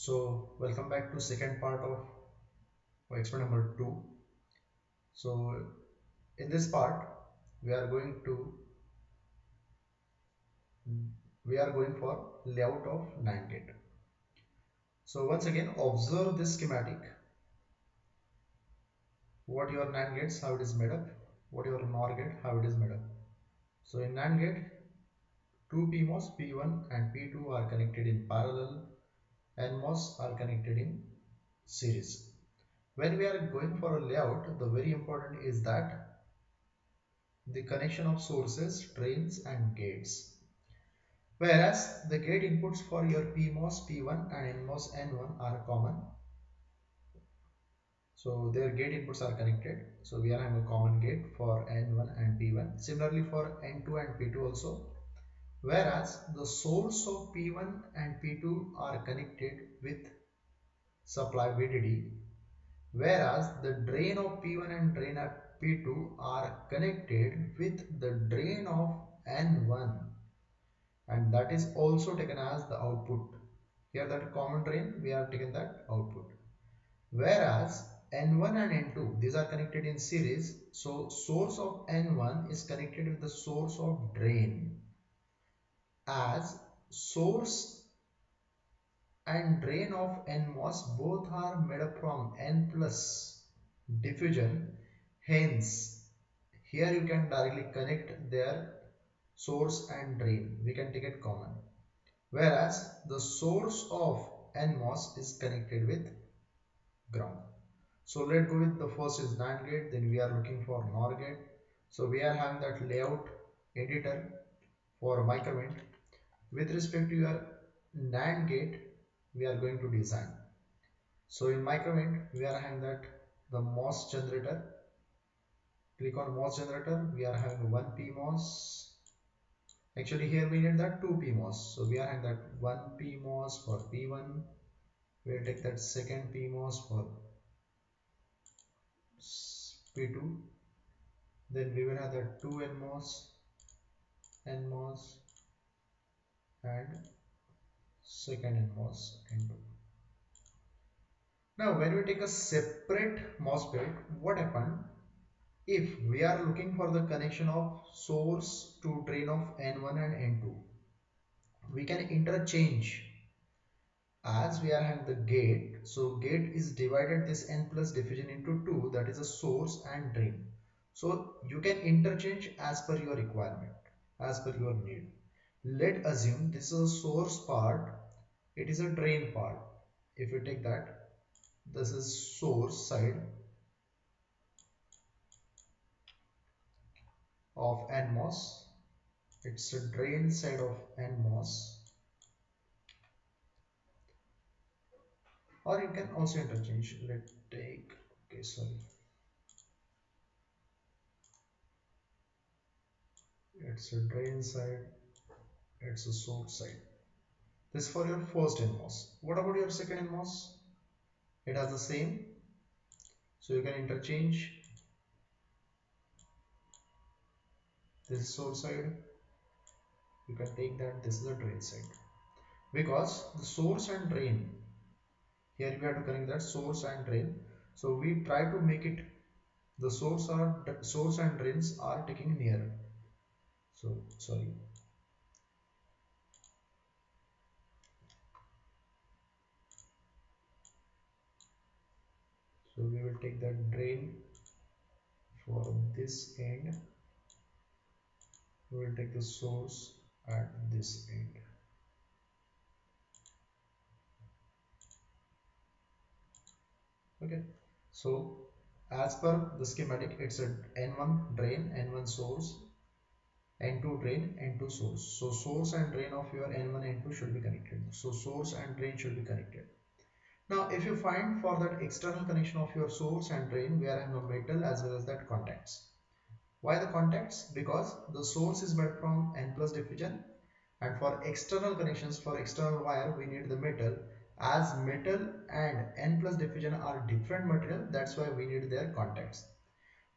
So welcome back to second part of experiment number 2. So in this part we are going to we are going for layout of NAND gate. So once again observe this schematic, what your NAND gates, how it is made up, what your NOR gate, how it is made up. So in NAND gate, two PMOS P1 and P2 are connected in parallel, NMOS are connected in series. When we are going for a layout, the very important is that the connection of sources, drains and gates. Whereas the gate inputs for your PMOS P1 and NMOS N1 are common. So their gate inputs are connected. So we are having a common gate for N1 and P1. Similarly for N2 and P2 also. Whereas the source of P1 and P2 are connected with supply VDD. Whereas the drain of P1 and drain of P2 are connected with the drain of N1, and that is also taken as the output. Here that common drain, we have taken that output. Whereas N1 and N2, these are connected in series. So source of N1 is connected with the source of drain, as source and drain of NMOS both are made up from N plus diffusion. Hence, here you can directly connect their source and drain. We can take it common. Whereas the source of NMOS is connected with ground. So let's go with the first is NAND gate, then we are looking for NOR gate. So we are having that layout editor for microwave. With respect to your NAND gate, we are going to design. So in microwave, we are having that the MOS generator. Click on MOS generator, we are having one PMOS. Actually here we need that two PMOS. So we are having that one PMOS for P1. We'll take that second PMOS for P2. Then we will have the two NMOS and second NMOS N2. Now when we take a separate MOSFET, what happened if we are looking for the connection of source to drain of N1 and N2? We can interchange, as we are having the gate. So gate is divided this N plus diffusion into 2, that is a source and drain. So you can interchange as per your requirement, as per your need. Let assume this is a source part, it is a drain part. If you take that, this is source side of NMOS, it's a drain side of NMOS, or you can also interchange. Let's take, okay, sorry, it's a drain side, it's a source side. This for your first NMOS. What about your second NMOS? It has the same, so you can interchange. This is source side, you can take that, this is a drain side. Because the source and drain, here we have to connect that source and drain. So we try to make it, the source and drains are taking near. So sorry. So we will take that drain for this end. We will take the source at this end. Okay. So as per the schematic, it's a N1 drain, N1 source, N2 drain, N2 source. So source and drain of your N1, N2 should be connected. So source and drain should be connected. Now if you find for that external connection of your source and drain, we are having a metal as well as that contacts. Why the contacts? Because the source is made from N plus diffusion, and for external connections, for external wire, we need the metal. As metal and N plus diffusion are different material, that's why we need their contacts.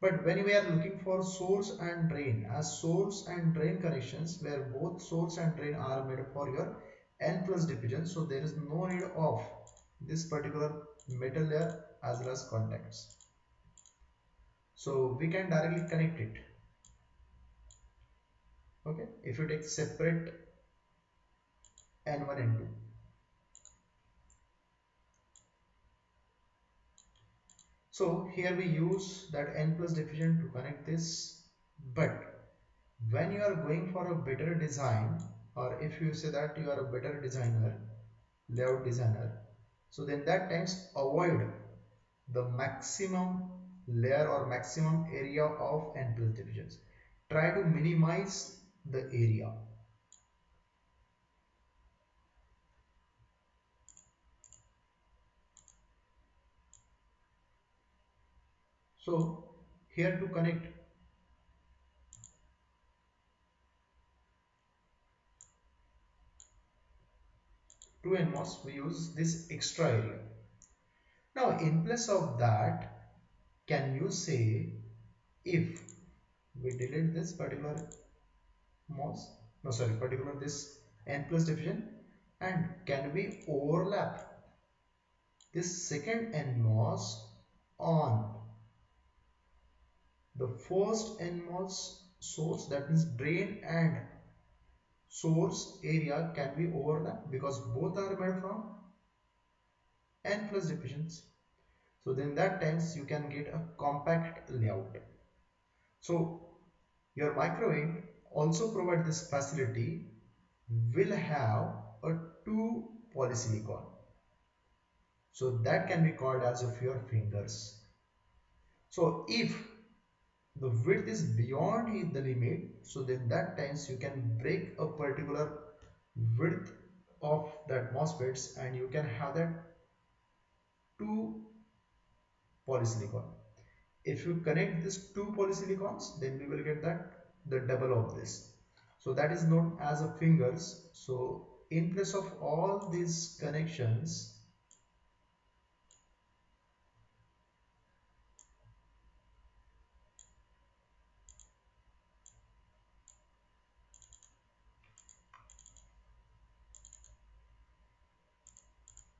But when we are looking for source and drain, as source and drain connections where both source and drain are made for your N plus diffusion, so there is no need of this particular metal layer as well as contacts. So we can directly connect it. Okay, if you take separate N1 N2. So here we use that N plus diffusion to connect this, but when you are going for a better design, or if you say that you are a better designer, layout designer, so then that times avoid the maximum layer or maximum area of N plus diffusions. Try to minimize the area. So here to connect to NMOS, we use this extra area. Now in place of that, can you say if we delete this particular MOS, no sorry, particular this N plus diffusion, and can we overlap this second NMOS on the first NMOS source, that means drain and source area can be overlap because both are made from N plus diffusions. So then that times you can get a compact layout. So your microwave also provide this facility will have a two polysilicon. So that can be called as of your fingers. So if the width is beyond the limit, so then that times you can break a particular width of that MOSFETs and you can have that two polysilicon. If you connect these two polysilicons, then we will get that the double of this. So that is known as a fingers. So in place of all these connections,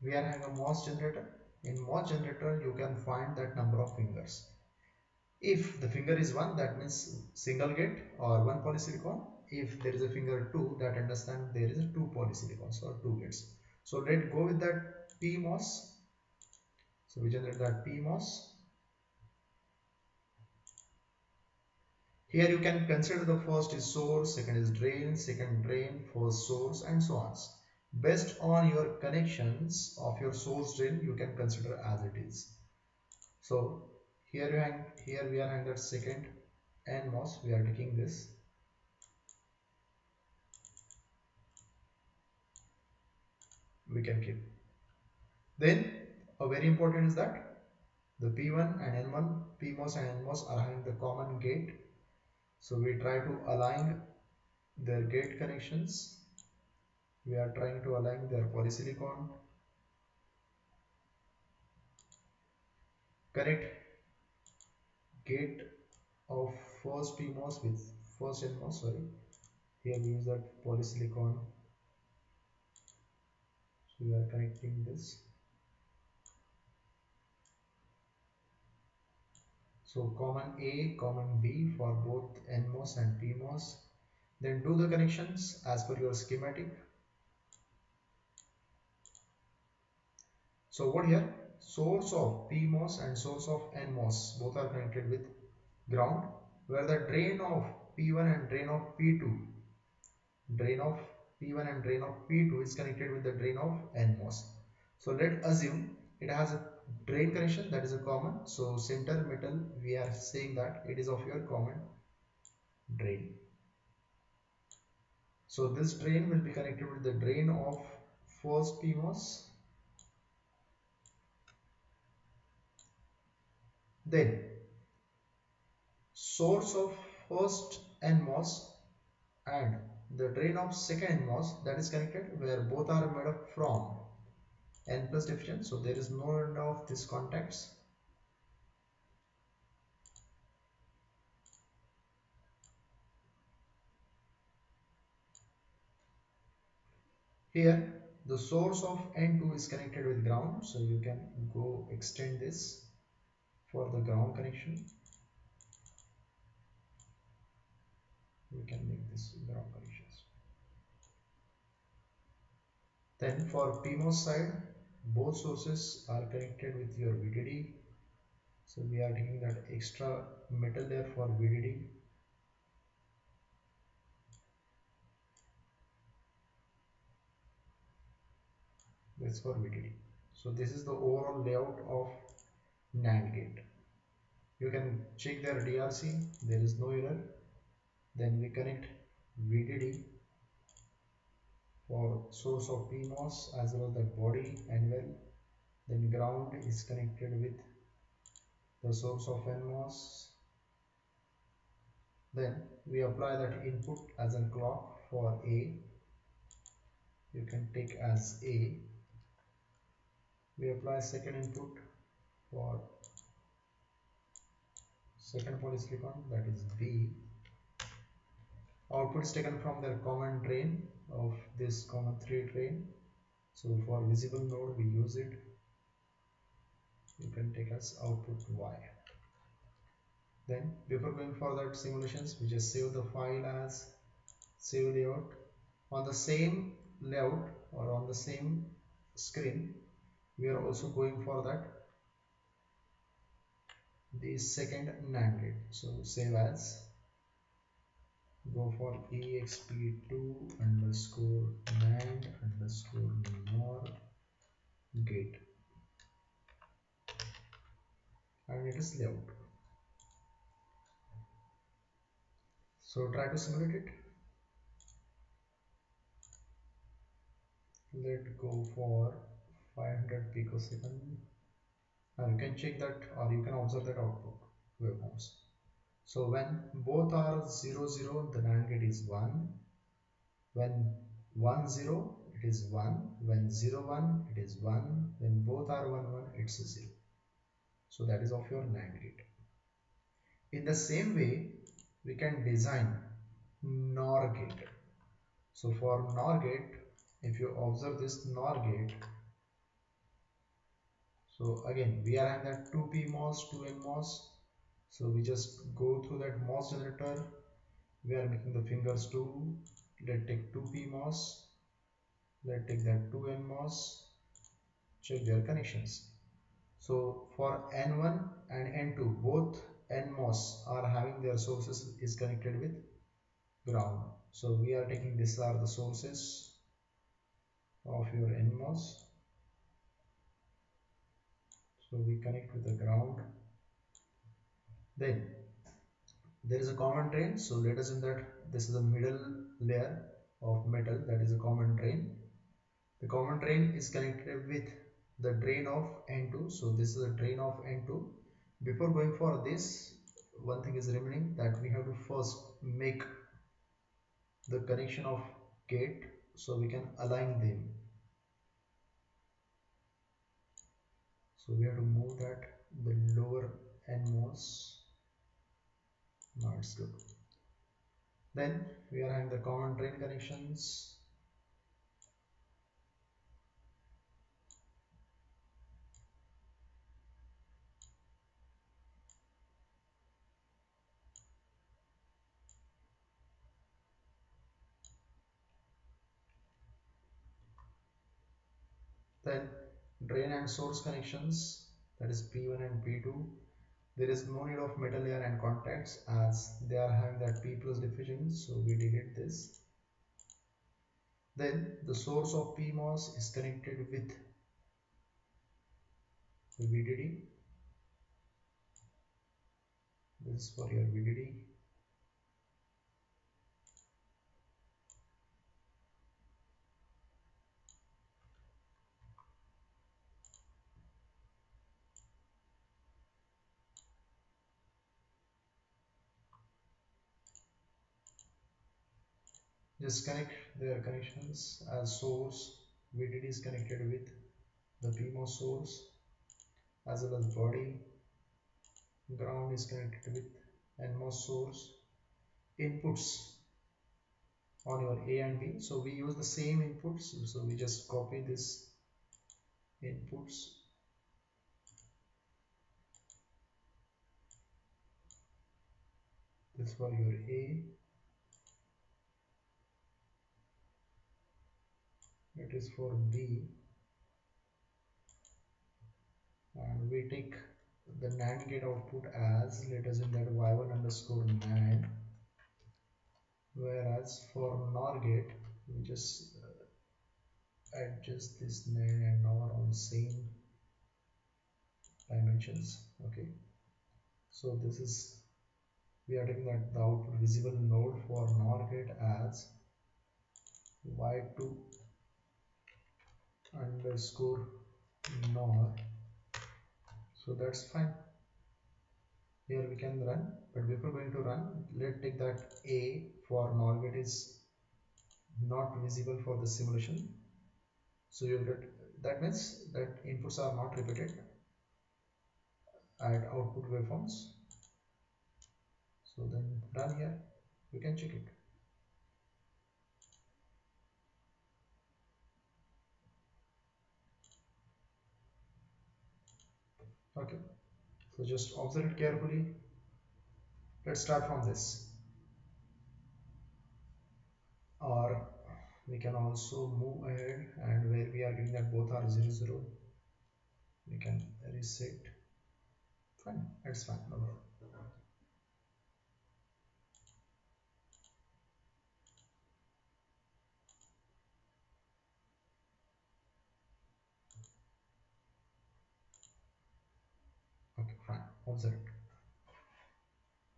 we are having a MOS generator. In MOS generator, you can find that number of fingers. If the finger is 1, that means single gate or one polysilicon. If there is a finger 2, that understand there is a two polysilicons or two gates. So let's go with that PMOS. So we generate that PMOS. Here you can consider the first is source, second is drain, second drain, first source, and so on. Based on your connections of your source drain, you can consider as it is. So here we are having that second NMOS. We are taking this. We can keep. Then a very important is that the P1 and N1, PMOS and NMOS are having the common gate. So we try to align their gate connections. We are trying to align their polysilicon. Connect gate of first PMOS with first NMOS. Sorry, here we use that polysilicon. So we are connecting this. So common A, common B for both NMOS and PMOS. Then do the connections as per your schematic. So what here? Source of PMOS and source of NMOS both are connected with ground, where the drain of P1 and drain of P2, drain of P1 and drain of P2 is connected with the drain of NMOS. So let's assume it has a drain connection, that is a common. So center metal, we are saying that it is of your common drain. So this drain will be connected with the drain of first PMOS. Then source of first NMOS and the drain of second NMOS, that is connected where both are made up from N plus diffusion. So there is no end of these contacts. Here the source of N2 is connected with ground, so you can go extend this for the ground connection. We can make this ground connections. Then for PMOS side, both sources are connected with your VDD. So we are taking that extra metal there for VDD. That's for VDD. So this is the overall layout of NAND gate. You can check their DRC, there is no error. Then we connect VDD for source of PMOS as well as the body and well. Then ground is connected with the source of NMOS. Then we apply that input as a clock for A. You can take as A. We apply second input for second polysilicon, that is B. Output is taken from their common drain of this common 3 drain. So for visible node we use it. You can take as output Y. Then before going for that simulations, we just save the file as save layout. On the same layout or on the same screen, we are also going for that the second NAND gate. So save as, go for exp2 underscore NAND underscore NOR gate, and it is layout. So try to simulate it. Let go for 500 picosecond. Now you can check that or you can observe that output waveforms. So when both are 0 0, the NAND gate is 1. When 1 0, it is 1. When 0 1, it is 1. When both are 1 1, it's a 0. So that is of your NAND gate. In the same way, we can design NOR gate. So for NOR gate, if you observe this NOR gate, so again we are having that 2 PMOS, 2 NMOS. So we just go through that MOS generator. We are making the fingers 2. Let's take 2 PMOS. Let's take that 2 NMOS. Check their connections. So for N1 and N2, both NMOS are having their sources is connected with ground. So we are taking these are the sources of your NMOS. So we connect with the ground. Then there is a common drain. So let us in that this is the middle layer of metal, that is a common drain. The common drain is connected with the drain of N2. So this is a drain of N2. Before going for this, one thing is remaining, that we have to first make the connection of gate so we can align them. So we have to move that the lower NMOS. Now it's good. Then we are having the common drain connections. Then drain and source connections, that is P1 and P2. There is no need of metal layer and contacts as they are having that P plus diffusion, so we delete this. Then the source of PMOS is connected with the VDD. This is for your VDD. Just connect their connections as source. VDD is connected with the PMOS source as well as body. Ground is connected with NMOS source. Inputs on your A and B. So we use the same inputs. So we just copy this inputs. This for your A, it is for B, and we take the NAND gate output as, let us in that y1 underscore NAND, whereas for NOR gate we just adjust this NAND and NOR on same dimensions. Okay, so this is, we are taking that the output visible node for NOR gate as y2 underscore NOR. So that's fine. Here we can run, but before going to run, let's take that A for NOR gate is not visible for the simulation. So you get, that means that inputs are not repeated at output waveforms. So then run here, you can check it. Okay, so just observe it carefully. Let's start from this, or we can also move ahead, and where we are getting that both are 0 0, we can reset. Fine, it's fine, no problem. Okay, fine, observe it.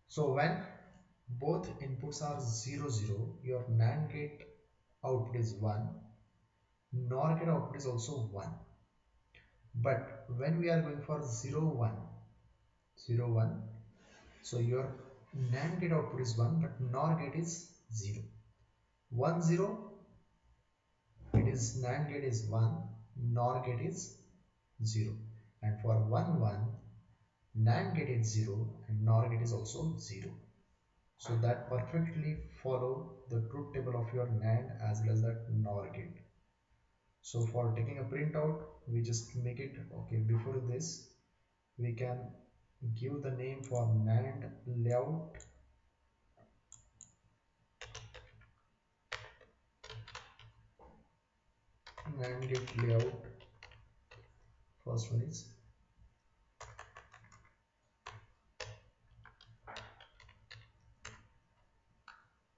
So when both inputs are 0 0, your NAND gate output is 1, NOR gate output is also 1. But when we are going for 0 1, 0 1, so your NAND gate output is 1, but NOR gate is 0. 1 0, it is NAND gate is 1, NOR gate is 0. And for 1 1, NAND gate is 0 and NOR gate is also 0. So that perfectly follow the truth table of your NAND as well as that NOR gate. So for taking a printout, we just make it, okay, before this, we can give the name for NAND layout, NAND gate layout. First one is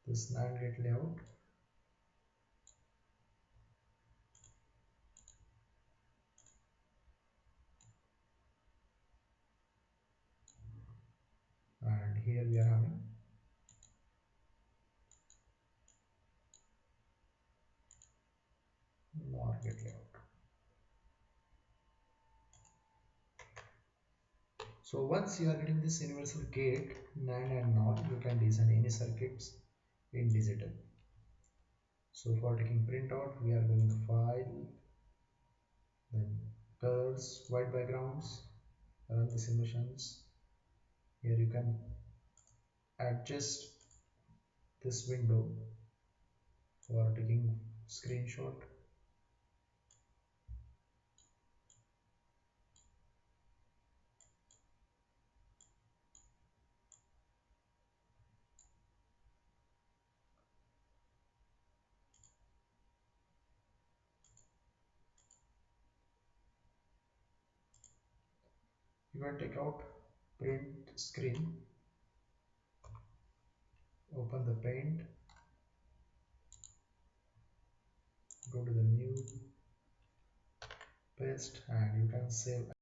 this NAND gate layout, and here we are having NOR gate layout. So once you are getting this universal gate NAND and NOR, you can design any circuits in digital. So for taking printout, we are going to file, then colors, white backgrounds, run the simulations. Here you can adjust this window for taking screenshot. You can take out print screen, open the paint, go to the new, paste, and you can save